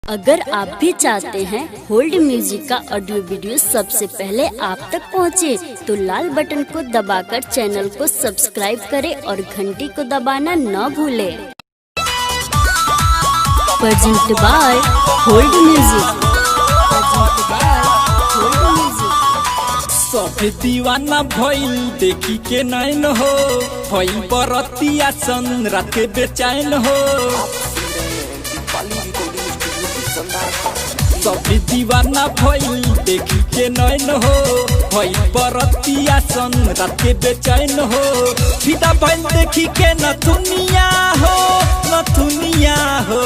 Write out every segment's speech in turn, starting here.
अगर आप भी चाहते हैं होल्ड म्यूजिक का ऑडियो वीडियो सबसे पहले आप तक पहुंचे, तो लाल बटन को दबाकर चैनल को सब्सक्राइब करें और घंटी को दबाना न भूलें। Present by hold music. सभी दीवाना भइल देखी के नैन हो, भइल बरतिया सन राते बेचैन हो। सभी दीवाना भइल देखी के नैन हो, भइल बरतिया सन राते बेचैन हो। फिदा भइल देखी के नथुनिया हो, नथुनिया हो।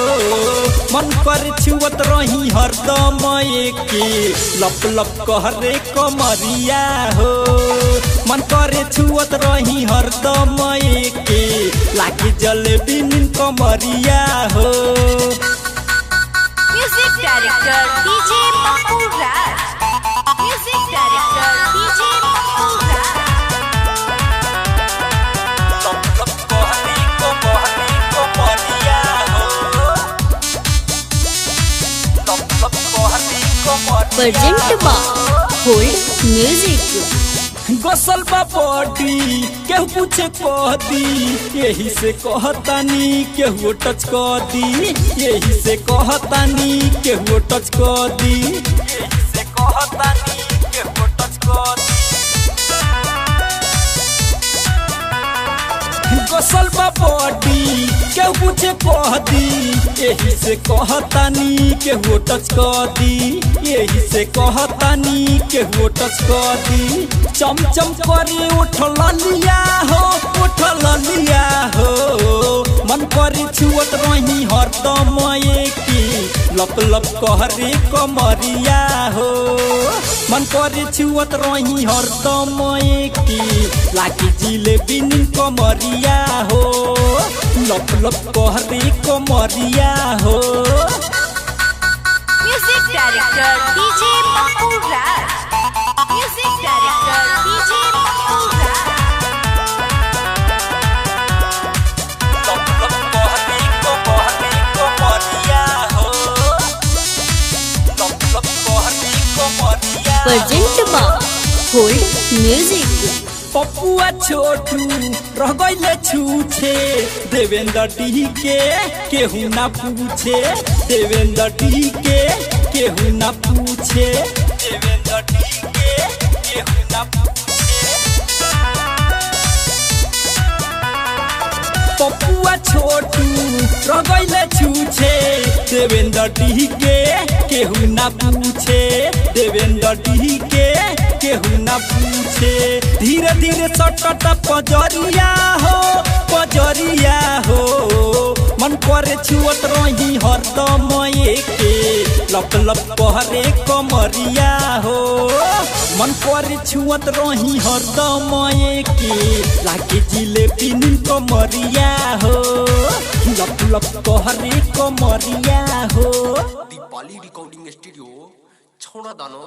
मन कर छुअत रही हरदम एके, लप लप कहरे कमरिया हो। मन करे छुअत रही हरदम एके, लागे जलेबी निन कमरिया हो। Music director DJ Pappu Raj. Music director DJ Pappu Raj. लप लप कहरे कमरिया हो। लप लप कहरे कमरिया। Present by hold music. गसल बा बॉडी केहू पूछे कह दी, यही से कहतानी केहू टच कर दी। यही से कहतानी केहू टच कर दी। यही से कहतानी केहू टच कर दी। गसल बा बॉडी केहू पूछे कह दी, यही से कहतानी केहू टच कर दी। यही से कहतानी केहू टच कर दी। चमचम करे उठल लिया हो, उठल लिया हो। मन करे छुअत रही हरदम एके, लप लप कहरे कमरिया हो। मन करे छुअत रही हरदम एके, लागे जिलेबी निन कमरिया हो। लप लप कहरे कमरिया हो। Music director DJ Pappu Raj. Music director DJ Pappu Raj. लप लप कहरे कमरिया हो। लप लप कहरे कमरिया। Present by hold music. पप्पुआ छोटू रह गइले छूछे, देवेंद्र डी के केहू ना पूछे। देवेंद्र डी के केहू ना पूछे। देवेंद्र डी के केहू ना पूछे। पप्पुआ छोटू रह गइले छूछे, देवेंद्र डी के केहू ना पूछे। देवेंद्र डी के केहू ना पूछे। धीरे धीरे सटट पजरिया हो, पजरिया हो। मन करे छुअत रही हरदम एके, लप लप कहरे कमरिया हो। मन करे छुअत रही हरदम एके, लागे जिलेबी निन कमरिया हो। लप लप कहरे कमरिया हो। दीपाली रिकॉर्डिंग स्टूडियो छोड़ा दानो।